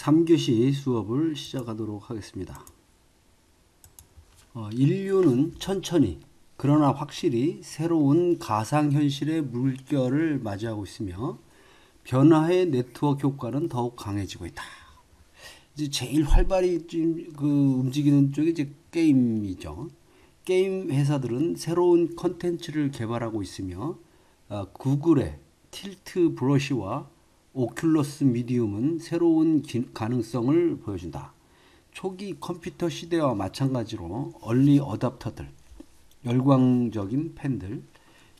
3교시 수업을 시작하도록 하겠습니다. 인류는 천천히 그러나 확실히 새로운 가상현실의 물결을 맞이하고 있으며 변화의 네트워크 효과는 더욱 강해지고 있다. 이제 제일 활발히 움직이는 쪽이 이제 게임이죠. 게임 회사들은 새로운 컨텐츠를 개발하고 있으며 구글의 틸트 브러쉬와 오큘러스 미디움은 새로운 가능성을 보여준다. 초기 컴퓨터 시대와 마찬가지로 얼리 어답터들, 열광적인 팬들,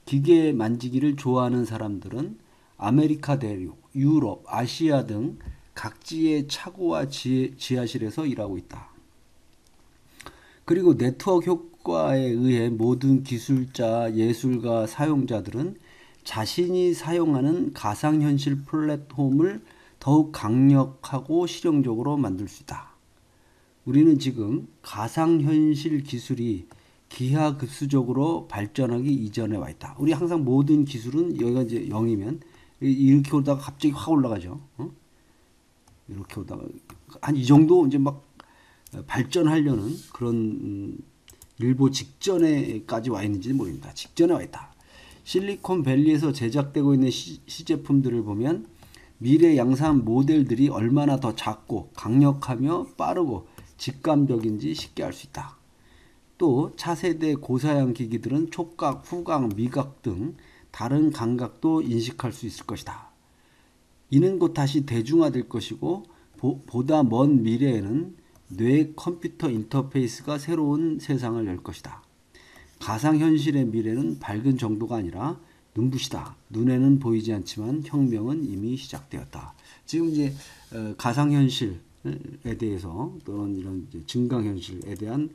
기계 만지기를 좋아하는 사람들은 아메리카 대륙, 유럽, 아시아 등 각지의 차고와 지하실에서 일하고 있다. 그리고 네트워크 효과에 의해 모든 기술자, 예술가, 사용자들은 자신이 사용하는 가상현실 플랫폼을 더욱 강력하고 실용적으로 만들 수 있다. 우리는 지금 가상현실 기술이 기하급수적으로 발전하기 이전에 와 있다. 우리 항상 모든 기술은 여기가 이제 0이면 이렇게 오다가 갑자기 확 올라가죠. 이렇게 오다가 한 이 정도 이제 막 발전하려는 그런 일보 직전에까지 와 있는지 모릅니다. 직전에 와 있다. 실리콘밸리에서 제작되고 있는 시제품들을 보면 미래 양산 모델들이 얼마나 더 작고 강력하며 빠르고 직감적인지 쉽게 알 수 있다. 또 차세대 고사양 기기들은 촉각, 후각, 미각 등 다른 감각도 인식할 수 있을 것이다. 이는 곧 다시 대중화될 것이고 보다 먼 미래에는 뇌 컴퓨터 인터페이스가 새로운 세상을 열 것이다. 가상현실의 미래는 밝은 정도가 아니라 눈부시다. 눈에는 보이지 않지만 혁명은 이미 시작되었다. 지금 이제 가상현실에 대해서 또는 이런 증강현실에 대한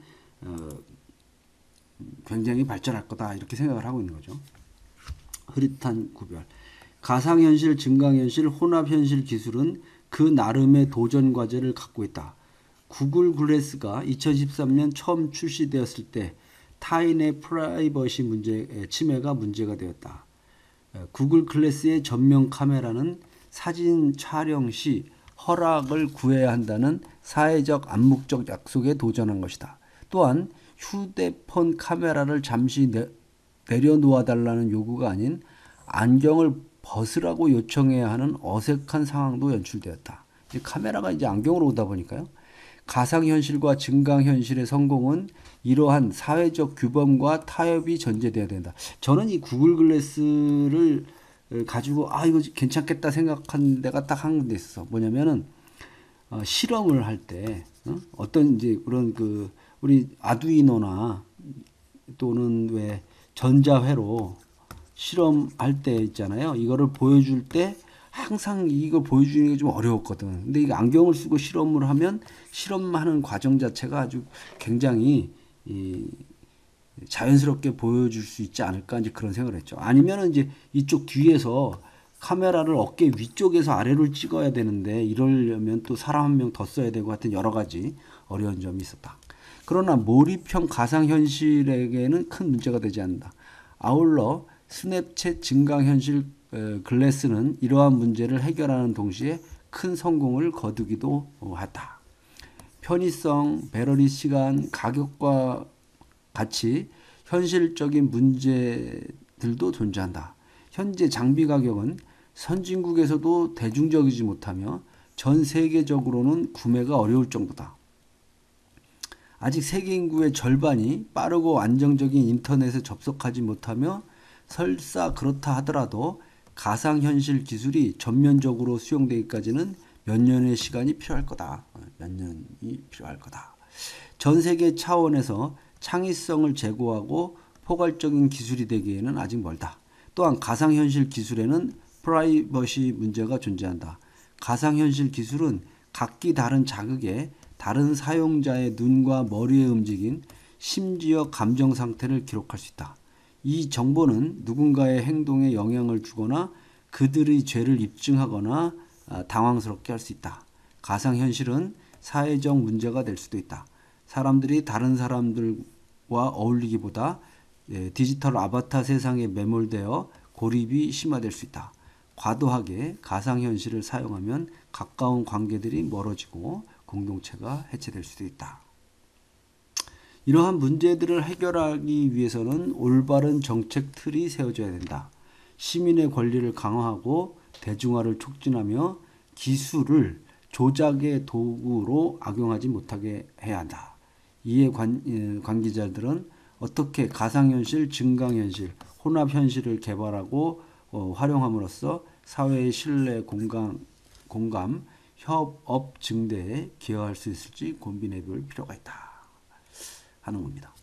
굉장히 발전할 거다 이렇게 생각을 하고 있는 거죠. 흐릿한 구별. 가상현실, 증강현실, 혼합현실 기술은 그 나름의 도전 과제를 갖고 있다. 구글 글래스가 2013년 처음 출시되었을 때 타인의 프라이버시 침해가 문제가 되었다. 구글 글래스의 전면 카메라는 사진 촬영 시 허락을 구해야 한다는 사회적 암묵적 약속에 도전한 것이다. 또한 휴대폰 카메라를 잠시 내려놓아 달라는 요구가 아닌 안경을 벗으라고 요청해야 하는 어색한 상황도 연출되었다. 이제 카메라가 이제 안경으로 오다 보니까요. 가상현실과 증강현실의 성공은 이러한 사회적 규범과 타협이 전제되어야 된다. 저는 이 구글 글래스를 가지고 이거 괜찮겠다 생각한 데가 딱 한 군데 있어. 뭐냐면은 실험을 할 때 어떤 이제 그런 우리 아두이노나 또는 왜 전자회로 실험할 때 있잖아요. 이거를 보여줄 때 항상 이거 보여주는 게 좀 어려웠거든. 근데 이게 안경을 쓰고 실험을 하면 실험하는 과정 자체가 아주 굉장히 자연스럽게 보여줄 수 있지 않을까 이제 그런 생각을 했죠. 아니면은 이제 이쪽 뒤에서 카메라를 어깨 위쪽에서 아래로 찍어야 되는데 이러려면 또 사람 한 명 더 써야 되고 하여튼 여러 가지 어려운 점이 있었다. 그러나 몰입형 가상현실에게는 큰 문제가 되지 않는다. 아울러 스냅챗 증강현실 글래스는 이러한 문제를 해결하는 동시에 큰 성공을 거두기도 했다. 편의성, 배터리 시간, 가격과 같이 현실적인 문제들도 존재한다. 현재 장비 가격은 선진국에서도 대중적이지 못하며 전 세계적으로는 구매가 어려울 정도다. 아직 세계 인구의 절반이 빠르고 안정적인 인터넷에 접속하지 못하며 설사 그렇다 하더라도 가상현실 기술이 전면적으로 수용되기까지는 몇 년의 시간이 필요할 거다. 몇 년이 필요할 거다. 전 세계 차원에서 창의성을 제고하고 포괄적인 기술이 되기에는 아직 멀다. 또한 가상현실 기술에는 프라이버시 문제가 존재한다. 가상현실 기술은 각기 다른 자극에 다른 사용자의 눈과 머리의 움직임, 심지어 감정 상태를 기록할 수 있다. 이 정보는 누군가의 행동에 영향을 주거나 그들의 죄를 입증하거나 당황스럽게 할 수 있다. 가상현실은 사회적 문제가 될 수도 있다. 사람들이 다른 사람들과 어울리기보다 디지털 아바타 세상에 매몰되어 고립이 심화될 수 있다. 과도하게 가상현실을 사용하면 가까운 관계들이 멀어지고 공동체가 해체될 수도 있다. 이러한 문제들을 해결하기 위해서는 올바른 정책 틀이 세워져야 된다. 시민의 권리를 강화하고 대중화를 촉진하며 기술을 조작의 도구로 악용하지 못하게 해야 한다. 이에 관계자들은 어떻게 가상현실, 증강현실, 혼합현실을 개발하고 활용함으로써 사회의 신뢰, 공감, 협업 증대에 기여할 수 있을지 고민해 볼 필요가 있다 하는 겁니다.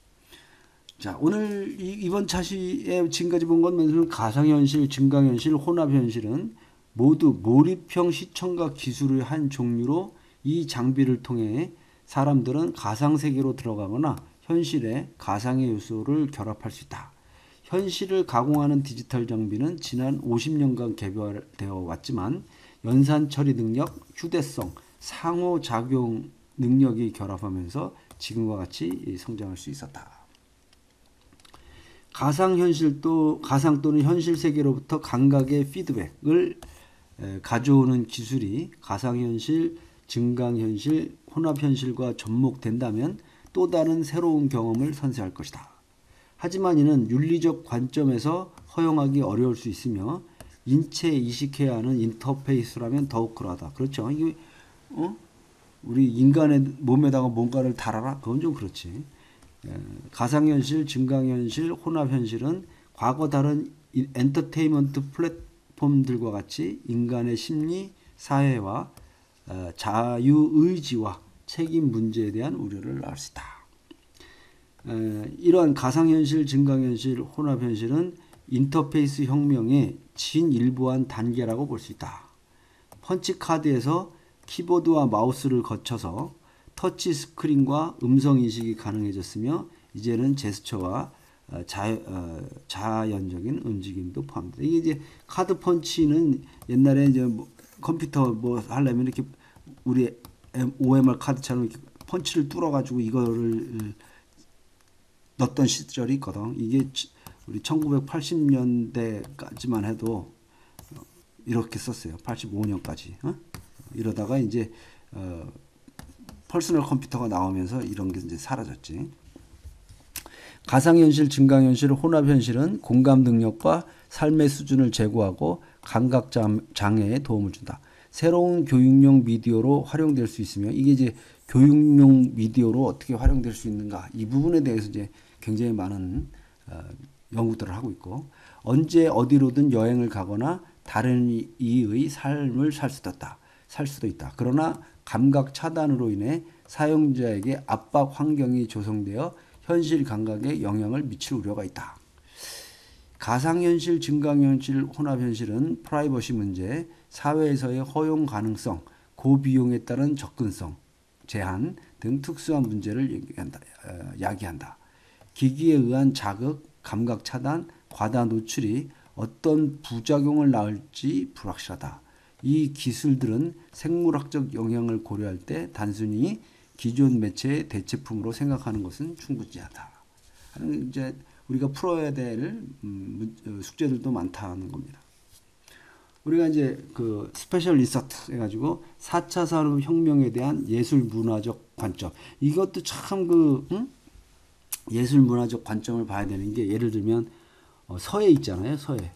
자, 오늘 이번 차시에 지금까지 본 건 가상현실, 증강현실, 혼합현실은 모두 몰입형 시청각 기술의 한 종류로 이 장비를 통해 사람들은 가상세계로 들어가거나 현실에 가상의 요소를 결합할 수 있다. 현실을 가공하는 디지털 장비는 지난 50년간 개발되어 왔지만 연산 처리 능력, 휴대성, 상호작용 능력이 결합하면서 지금과 같이 성장할 수 있었다. 가상 또는 현실 세계로부터 감각의 피드백을 가져오는 기술이 가상현실, 증강현실, 혼합현실과 접목된다면 또 다른 새로운 경험을 선사할 것이다. 하지만 이는 윤리적 관점에서 허용하기 어려울 수 있으며 인체에 이식해야 하는 인터페이스라면 더욱 그러하다. 그렇죠. 이게 우리 인간의 몸에다가 뭔가를 달아라? 그건 좀 그렇지. 가상현실, 증강현실, 혼합현실은 과거 다른 엔터테인먼트 플랫폼들과 같이 인간의 심리, 사회와 자유의지와 책임 문제에 대한 우려를 낳을 수 있다. 이러한 가상현실, 증강현실, 혼합현실은 인터페이스 혁명의 진일보한 단계라고 볼 수 있다. 펀치카드에서 키보드와 마우스를 거쳐서 터치 스크린과 음성 인식이 가능해졌으며 이제는 제스처와 자연적인 움직임도 포함된다. 이게 이제 카드 펀치는 옛날에 이제 컴퓨터 하려면 이렇게 우리 OMR 카드처럼 이렇게 펀치를 뚫어가지고 이거를 넣었던 시절이 있거든. 이게 우리 1980년대까지만 해도 이렇게 썼어요. 85년까지. 이러다가 이제 퍼스널 컴퓨터가 나오면서 이런 게 이제 사라졌지. 가상현실, 증강현실, 혼합현실은 공감 능력과 삶의 수준을 제고하고 감각 장애에 도움을 준다. 새로운 교육용 미디어로 활용될 수 있으며 이게 이제 교육용 미디어로 어떻게 활용될 수 있는가 이 부분에 대해서 이제 굉장히 많은 연구들을 하고 있고 언제 어디로든 여행을 가거나 다른 이의 삶을 살 수도 있다. 그러나 감각 차단으로 인해 사용자에게 압박 환경이 조성되어 현실 감각에 영향을 미칠 우려가 있다. 가상현실, 증강현실, 혼합현실은 프라이버시 문제, 사회에서의 허용 가능성, 고비용에 따른 접근성, 제한 등 특수한 문제를 야기한다. 기기에 의한 자극, 감각 차단, 과다 노출이 어떤 부작용을 낳을지 불확실하다. 이 기술들은 생물학적 영향을 고려할 때 단순히 기존 매체의 대체품으로 생각하는 것은 충분하다. 이제 우리가 풀어야 될 숙제들도 많다는 겁니다. 우리가 이제 그 스페셜 리서트 해가지고 4차 산업혁명에 대한 예술 문화적 관점. 이것도 참 예술 문화적 관점을 봐야 되는 게 예를 들면 서예 있잖아요. 서예.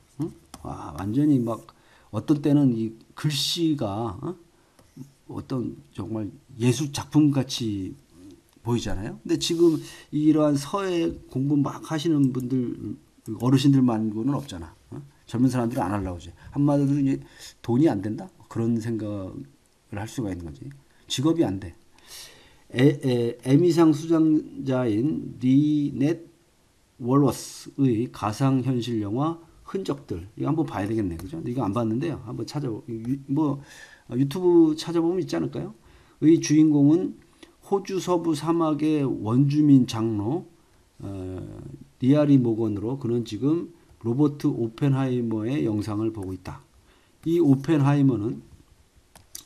와, 완전히 막 어떤 때는 이 글씨가 어떤 정말 예술 작품 같이 보이잖아요. 근데 지금 이러한 서예 공부 막 하시는 분들 어르신들 말고는 없잖아. 젊은 사람들은 안 하려고 하지. 한마디로 이제 돈이 안 된다? 그런 생각을 할 수가 있는 거지. 직업이 안 돼. 에미상 수상자인 리넷 월워스의 가상현실 영화 흔적들. 이거 한번 봐야 되겠네. 그죠? 이거 안 봤는데요. 한번 유튜브 찾아보면 있지 않을까요? 의 주인공은 호주 서부 사막의 원주민 장로 리아리 모건으로 그는 지금 로버트 오펜하이머의 영상을 보고 있다. 이 오펜하이머는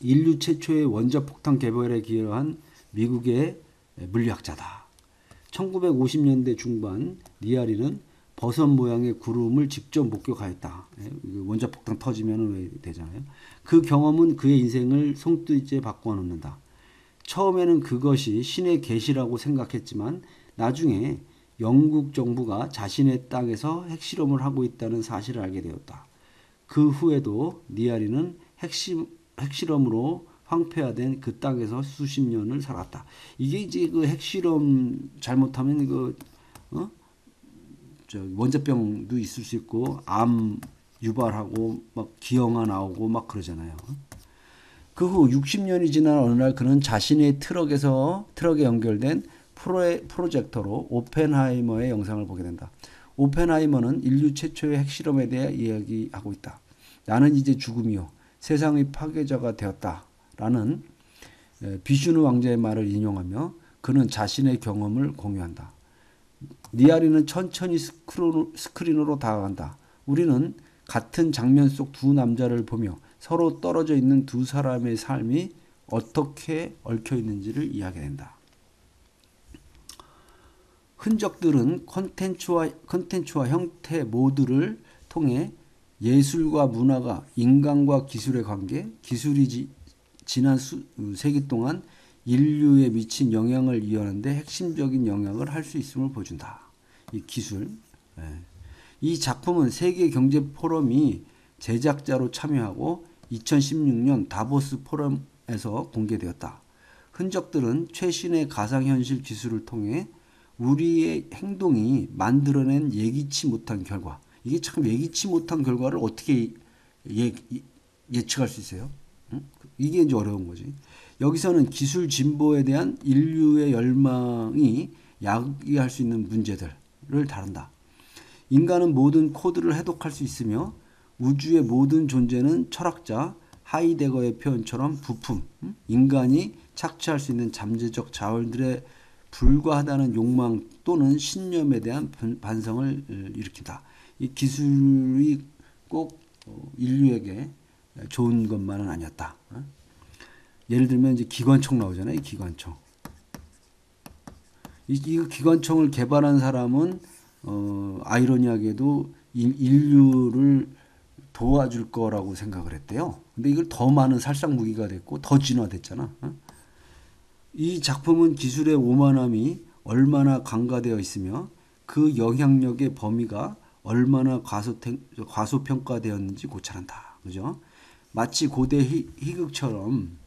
인류 최초의 원자폭탄 개발에 기여한 미국의 물리학자다. 1950년대 중반 리아리는 버섯 모양의 구름을 직접 목격하였다. 원자폭탄 터지면 왜 되잖아요. 그 경험은 그의 인생을 송두리째 바꿔놓는다. 처음에는 그것이 신의 계시라고 생각했지만 나중에 영국 정부가 자신의 땅에서 핵실험을 하고 있다는 사실을 알게 되었다. 그 후에도 니아리는 핵실험으로 황폐화된 그 땅에서 수십 년을 살았다. 이게 이제 그 핵실험 잘못하면 원자병도 있을 수 있고 암 유발하고 막 기형아 나오고 막 그러잖아요. 그 후 60년이 지난 어느 날 그는 자신의 트럭에 연결된 프로젝터로 오펜하이머의 영상을 보게 된다. 오펜하이머는 인류 최초의 핵실험에 대해 이야기하고 있다. 나는 이제 죽음이요 세상의 파괴자가 되었다. 라는 비슈누 왕자의 말을 인용하며 그는 자신의 경험을 공유한다. 니아리는 천천히 스크린으로 다가간다. 우리는 같은 장면 속 두 남자를 보며 서로 떨어져 있는 두 사람의 삶이 어떻게 얽혀 있는지를 이해하게 된다. 흔적들은 컨텐츠와 형태 모두를 통해 예술과 문화가 인간과 기술의 관계, 기술이 지난 세기 동안 인류에 미친 영향을 이해하는데 핵심적인 영향을 할 수 있음을 보여준다. 이 기술. 이 작품은 세계경제포럼이 제작자로 참여하고 2016년 다보스 포럼에서 공개되었다. 흔적들은 최신의 가상현실 기술을 통해 우리의 행동이 만들어낸 예기치 못한 결과. 이게 참 예기치 못한 결과를 어떻게 예측할 수 있어요? 이게 이제 어려운 거지. 여기서는 기술 진보에 대한 인류의 열망이 야기할 수 있는 문제들을 다룬다. 인간은 모든 코드를 해독할 수 있으며 우주의 모든 존재는 철학자 하이데거의 표현처럼 부품, 인간이 착취할 수 있는 잠재적 자원들에 불과하다는 욕망 또는 신념에 대한 반성을 일으킨다. 이 기술이 꼭 인류에게 좋은 것만은 아니었다. 예를 들면 이제 기관총 나오잖아요. 기관총. 이 기관총을 개발한 사람은 아이러니하게도 인류를 도와줄 거라고 생각을 했대요. 근데 이걸 더 많은 살상 무기가 됐고 더 진화됐잖아. 이 작품은 기술의 오만함이 얼마나 강화되어 있으며 그 영향력의 범위가 얼마나 과소평가되었는지 고찰한다. 그죠? 마치 고대 희극처럼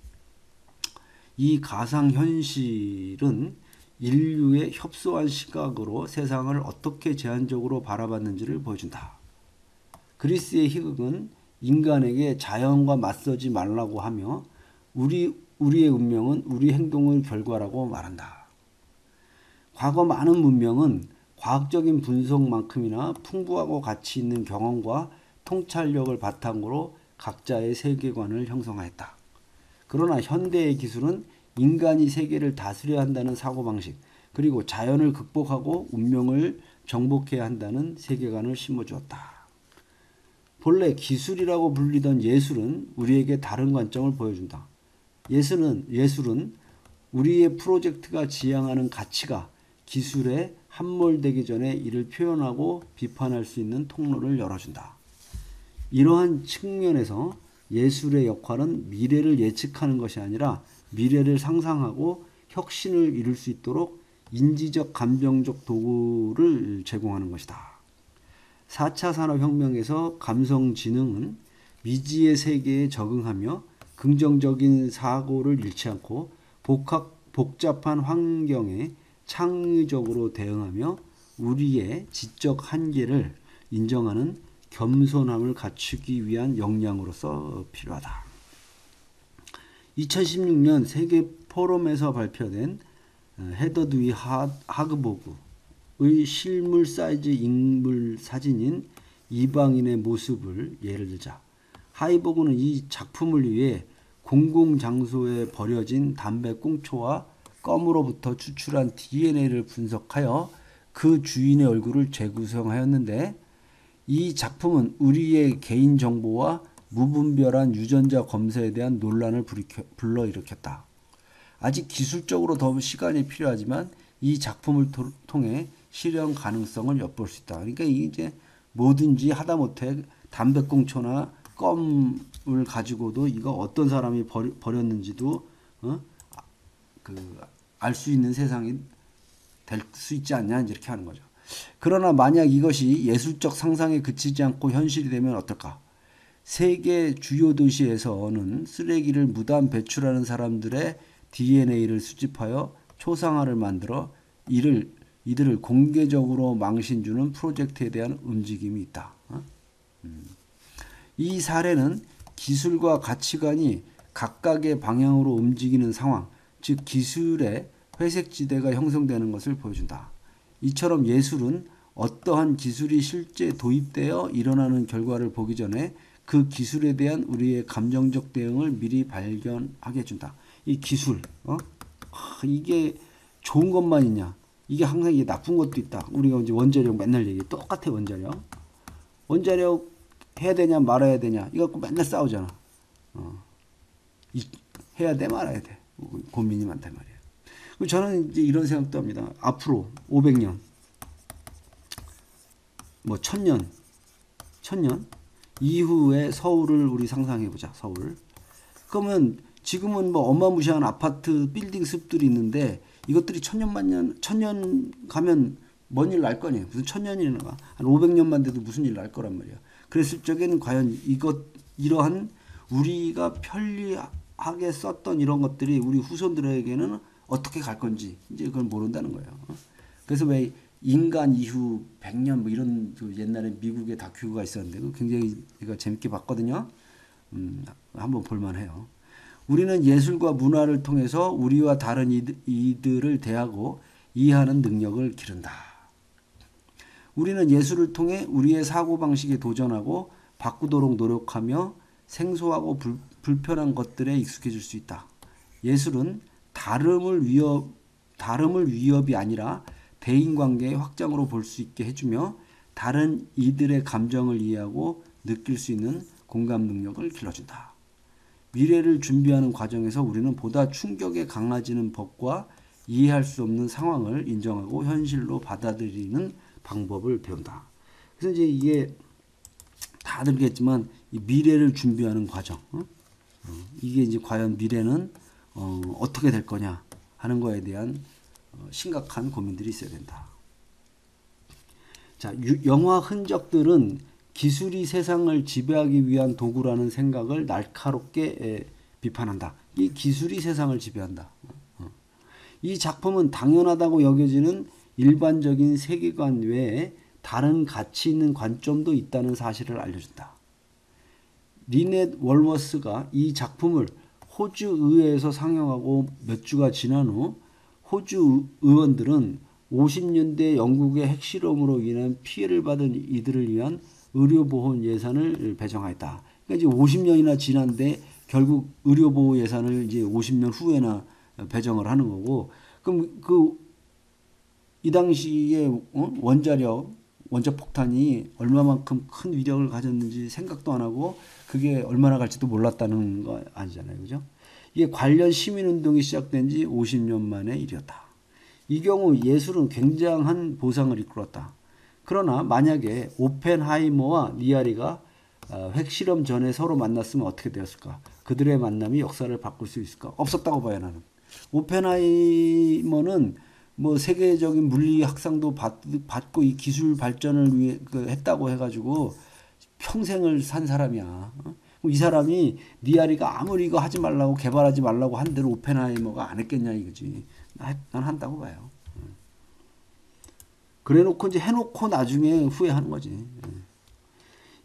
이 가상현실은 인류의 협소한 시각으로 세상을 어떻게 제한적으로 바라봤는지를 보여준다. 그리스의 희극은 인간에게 자연과 맞서지 말라고 하며 우리의 운명은 우리 행동의 결과라고 말한다. 과거 많은 문명은 과학적인 분석만큼이나 풍부하고 가치 있는 경험과 통찰력을 바탕으로 각자의 세계관을 형성하였다. 그러나 현대의 기술은 인간이 세계를 다스려야 한다는 사고방식, 그리고 자연을 극복하고 운명을 정복해야 한다는 세계관을 심어주었다. 본래 기술이라고 불리던 예술은 우리에게 다른 관점을 보여준다. 예술은 우리의 프로젝트가 지향하는 가치가 기술에 함몰되기 전에 이를 표현하고 비판할 수 있는 통로를 열어준다. 이러한 측면에서 예술의 역할은 미래를 예측하는 것이 아니라 미래를 상상하고 혁신을 이룰 수 있도록 인지적 감정적 도구를 제공하는 것이다. 4차 산업혁명에서 감성지능은 미지의 세계에 적응하며 긍정적인 사고를 잃지 않고 복잡한 환경에 창의적으로 대응하며 우리의 지적 한계를 인정하는 겸손함을 갖추기 위한 역량으로서 필요하다. 2016년 세계 포럼에서 발표된 헤더드위 하그보그의 실물 사이즈 인물 사진인 이방인의 모습을 예를 들자. 하이보그는 이 작품을 위해 공공장소에 버려진 담배 꽁초와 껌으로부터 추출한 DNA를 분석하여 그 주인의 얼굴을 재구성하였는데 이 작품은 우리의 개인정보와 무분별한 유전자 검사에 대한 논란을 불러일으켰다. 아직 기술적으로 더 시간이 필요하지만 이 작품을 통해 실현 가능성을 엿볼 수 있다. 그러니까 이게 이제 뭐든지 하다못해 담배꽁초나 껌을 가지고도 이거 어떤 사람이 버렸는지도 그 알 수 있는 세상이 될 수 있지 않냐 이렇게 하는 거죠. 그러나 만약 이것이 예술적 상상에 그치지 않고 현실이 되면 어떨까? 세계 주요 도시에서는 쓰레기를 무단 배출하는 사람들의 DNA를 수집하여 초상화를 만들어 이들을 공개적으로 망신주는 프로젝트에 대한 움직임이 있다. 이 사례는 기술과 가치관이 각각의 방향으로 움직이는 상황, 즉 기술의 회색지대가 형성되는 것을 보여준다. 이처럼 예술은 어떠한 기술이 실제 도입되어 일어나는 결과를 보기 전에 그 기술에 대한 우리의 감정적 대응을 미리 발견하게 해준다. 이 기술, 이게 좋은 것만 있냐? 이게 항상 이게 나쁜 것도 있다. 우리가 이제 원자력 맨날 얘기해. 똑같아, 원자력. 원자력 해야 되냐, 말아야 되냐. 이거 갖고 맨날 싸우잖아. 해야 돼, 말아야 돼. 고민이 많단 말이에요. 저는 이제 이런 생각도 합니다. 앞으로 500년, 뭐 1000년 이후에 서울을 우리 상상해 보자. 서울. 그러면 지금은 뭐 어마무시한 아파트 빌딩 숲들이 있는데 이것들이 천년 가면 뭔 일 날 거니? 무슨 천년이나 한 500년만 돼도 무슨 일 날 거란 말이야. 그랬을 적에는 과연 이러한 우리가 편리하게 썼던 이런 것들이 우리 후손들에게는 어떻게 갈 건지 이제 그걸 모른다는 거예요. 그래서 왜 인간 이후 100년 뭐 이런 그 옛날에 미국의 다큐가 있었는데 그 굉장히 제가 재밌게 봤거든요. 한번 볼만해요. 우리는 예술과 문화를 통해서 우리와 다른 이들을 대하고 이해하는 능력을 기른다. 우리는 예술을 통해 우리의 사고방식에 도전하고 바꾸도록 노력하며 생소하고 불편한 것들에 익숙해질 수 있다. 예술은 다름을 위협이 아니라 대인관계의 확장으로 볼 수 있게 해주며 다른 이들의 감정을 이해하고 느낄 수 있는 공감 능력을 길러준다. 미래를 준비하는 과정에서 우리는 보다 충격에 강해지는 법과 이해할 수 없는 상황을 인정하고 현실로 받아들이는 방법을 배운다. 그래서 이제 이게 다들 알겠지만 이 미래를 준비하는 과정, 이게 이제 과연 미래는 어떻게 될 거냐 하는 거에 대한 심각한 고민들이 있어야 된다. 자, 영화 흔적들은 기술이 세상을 지배하기 위한 도구라는 생각을 날카롭게 비판한다. 이 기술이 세상을 지배한다. 이 작품은 당연하다고 여겨지는 일반적인 세계관 외에 다른 가치 있는 관점도 있다는 사실을 알려준다. 리넷 월머스가 이 작품을 호주 의회에서 상영하고 몇 주가 지난 후 호주 의원들은 50년대 영국의 핵실험으로 인한 피해를 받은 이들을 위한 의료보험 예산을 배정하였다. 그러니까 이제 50년이나 지난데 결국 의료보호 예산을 이제 50년 후에나 배정을 하는 거고, 그럼 이 당시에 원자폭탄이 얼마만큼 큰 위력을 가졌는지 생각도 안 하고 그게 얼마나 갈지도 몰랐다는 거 아니잖아요. 그죠? 이게 관련 시민운동이 시작된 지 50년 만의 일이었다. 이 경우 예술은 굉장한 보상을 이끌었다. 그러나 만약에 오펜하이머와 니아리가 핵실험 전에 서로 만났으면 어떻게 되었을까? 그들의 만남이 역사를 바꿀 수 있을까? 없었다고 봐요, 나는. 오펜하이머는 뭐 세계적인 물리 학상도 받고 이 기술 발전을 위해 했다고 해가지고 평생을 산 사람이야. 이 사람이 니아리가 아무리 이거 하지 말라고 개발하지 말라고 한 대로 오펜하이머가 안 했겠냐 이거지. 난 한다고 봐요. 그래놓고 이제 해놓고 나중에 후회하는 거지.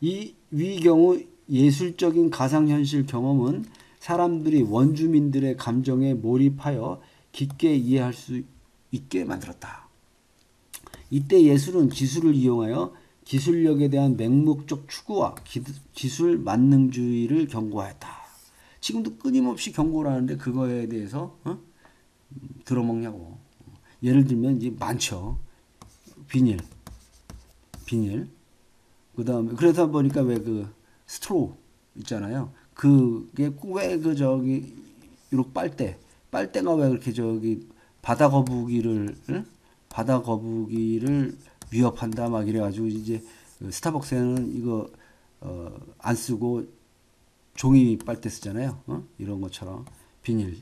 이 경우 예술적인 가상현실 경험은 사람들이 원주민들의 감정에 몰입하여 깊게 이해할 수 있게 만들었다. 이때 예술은 기술을 이용하여 기술력에 대한 맹목적 추구와 기술 만능주의를 경고하였다. 지금도 끊임없이 경고를 하는데 그거에 대해서 들어먹냐고. 예를 들면 이제 많죠. 비닐. 그 다음에 그래서 보니까 왜 그 스트로우 있잖아요. 그게 왜 그 이렇게 빨대가 왜 그렇게 바다 거북이를 바다 거북이를 위협한다 막 이래가지고 이제 스타벅스에는 이거 안 쓰고 종이 빨대 쓰잖아요. 이런 것처럼 비닐.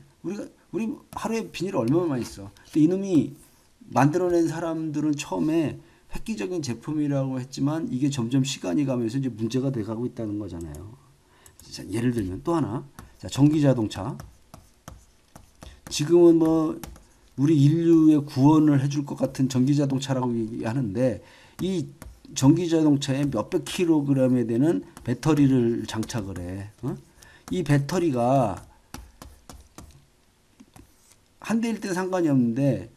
우리 하루에 비닐 얼마나 많이 써. 근데 이놈이 만들어낸 사람들은 처음에 획기적인 제품이라고 했지만 이게 점점 시간이 가면서 이제 문제가 돼가고 있다는 거잖아요. 자, 예를 들면 또 하나, 자, 전기 자동차. 지금은 뭐 우리 인류의 구원을 해줄 것 같은 전기 자동차라고 얘기하는데 이 전기 자동차에 몇백 킬로그램에 되는 배터리를 장착을 해. 이 배터리가 한 대일 때 상관이 없는데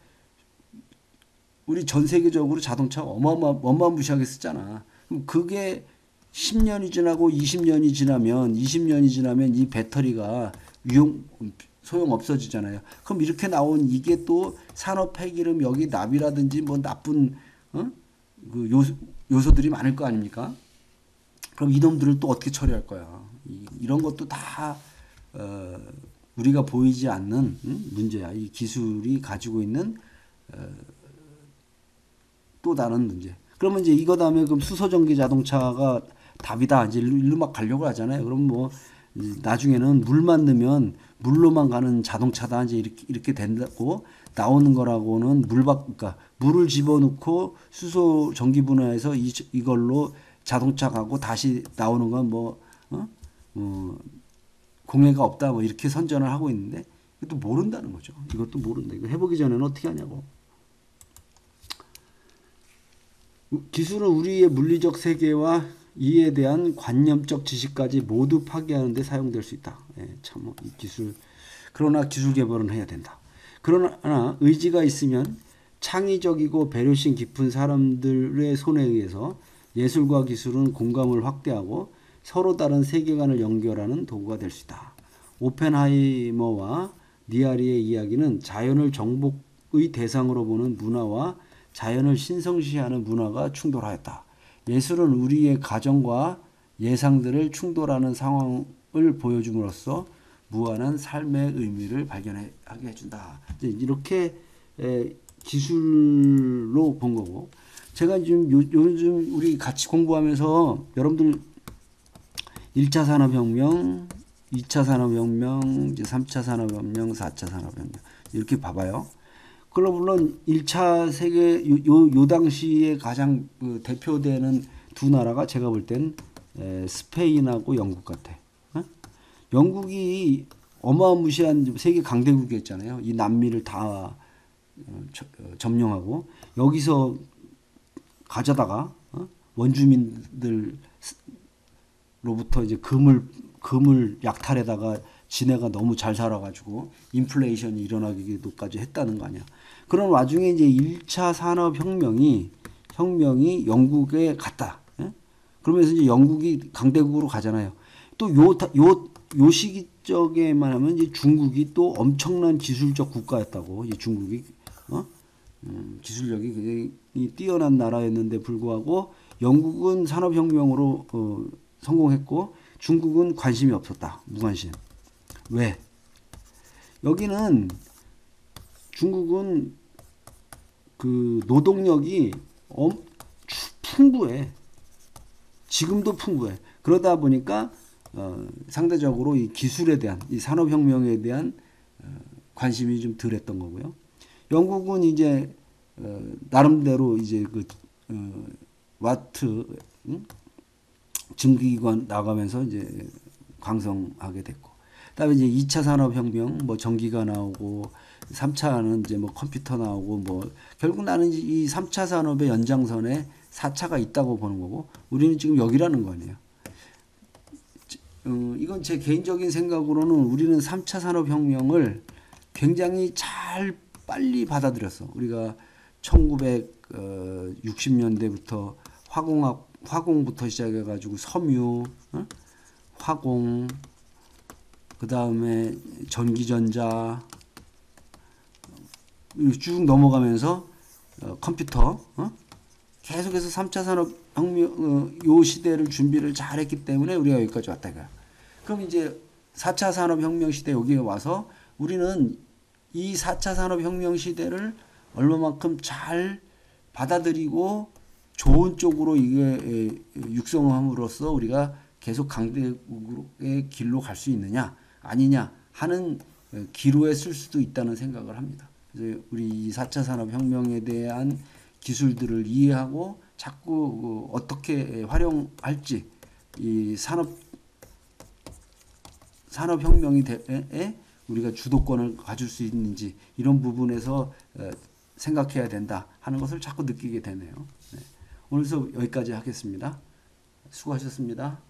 우리 전 세계적으로 자동차 어마무시하게 쓰잖아. 그럼 그게 10년이 지나고 20년이 지나면 이 배터리가 소용 없어지잖아요. 그럼 이렇게 나온 이게 또 산업 폐기름 여기 납이라든지 뭐 나쁜 그 요소들이 많을 거 아닙니까? 그럼 이놈들을 또 어떻게 처리할 거야? 이런 것도 다 우리가 보이지 않는 문제야. 이 기술이 가지고 있는 또 다른 문제. 그러면 이제 이거 다음에 그럼 수소전기 자동차가 답이다. 이제 일로 막 가려고 하잖아요. 그럼 뭐 나중에는 물만 넣으면 물로만 가는 자동차다. 이제 이렇게 된다고 나오는 거라고는 그러니까 물을 집어넣고 수소 전기 분해해서 이걸로 자동차 가고 다시 나오는 건 공해가 없다. 뭐 이렇게 선전을 하고 있는데 이것도 모른다는 거죠. 이것도 모른다. 이거 해보기 전에는 어떻게 하냐고. 기술은 우리의 물리적 세계와 이에 대한 관념적 지식까지 모두 파괴하는 데 사용될 수 있다. 참, 이 기술. 그러나 기술 개발은 해야 된다. 그러나 의지가 있으면 창의적이고 배려심 깊은 사람들의 손에 의해서 예술과 기술은 공감을 확대하고 서로 다른 세계관을 연결하는 도구가 될 수 있다. 오펜하이머와 니아리의 이야기는 자연을 정복의 대상으로 보는 문화와 자연을 신성시하는 문화가 충돌하였다. 예술은 우리의 가정과 예상들을 충돌하는 상황을 보여줌으로써 무한한 삶의 의미를 발견하게 해준다. 이렇게 기술로 본 거고, 제가 지금 요즘 우리 같이 공부하면서 여러분들 1차 산업혁명, 2차 산업혁명, 이제 3차 산업혁명, 4차 산업혁명 이렇게 봐봐요. 그럼 물론 1차 세계 요 당시에 가장 대표되는 두 나라가 제가 볼 땐 스페인하고 영국 같아. 영국이 어마무시한 세계 강대국이었잖아요. 이 남미를 다 점령하고 여기서 가져다가 원주민들로부터 이제 금을 약탈에다가 지네가 너무 잘 살아가지고 인플레이션이 일어나기도까지 했다는 거 아니야. 그런 와중에 이제 1차 산업혁명이 영국에 갔다. 그러면서 이제 영국이 강대국으로 가잖아요. 또 요 시기적에만 하면 이제 중국이 또 엄청난 기술적 국가였다고. 이 중국이 기술력이 굉장히 뛰어난 나라였는데 불구하고 영국은 산업혁명으로 성공했고 중국은 관심이 없었다. 무관심. 왜? 여기는 중국은 그 노동력이 풍부해. 지금도 풍부해. 그러다 보니까 상대적으로 이 기술에 대한, 이 산업혁명에 대한 관심이 좀 덜했던 거고요. 영국은 이제 나름대로 이제 와트 증기기관 나가면서 이제 강성하게 됐고, 그다음에 이제 2차 산업혁명 뭐 전기가 나오고 3차는 이제 뭐 컴퓨터 나오고 뭐 결국 나는 이 3차 산업의 연장선에 4차가 있다고 보는 거고 우리는 지금 여기라는 거 아니에요. 이건 제 개인적인 생각으로는 우리는 3차 산업혁명을 굉장히 빨리 받아들였어. 우리가 1960년대부터 화공부터 시작해가지고 섬유, 화공, 그 다음에 전기전자 쭉 넘어가면서 컴퓨터, 계속해서 3차 산업혁명 요 시대를 준비를 잘했기 때문에 우리가 여기까지 왔다 이거야. 그럼 이제 4차 산업혁명 시대 여기에 와서 우리는 이 4차 산업혁명 시대를 얼마만큼 잘 받아들이고 좋은 쪽으로 이게 육성함으로써 우리가 계속 강대국의 길로 갈 수 있느냐 아니냐 하는 기로에 쓸 수도 있다는 생각을 합니다. 그래서 우리 이 4차 산업혁명에 대한 기술들을 이해하고 자꾸 어떻게 활용할지 이 산업혁명이 우리가 주도권을 가질 수 있는지 이런 부분에서 생각해야 된다 하는 것을 자꾸 느끼게 되네요. 네. 오늘 수업 여기까지 하겠습니다. 수고하셨습니다.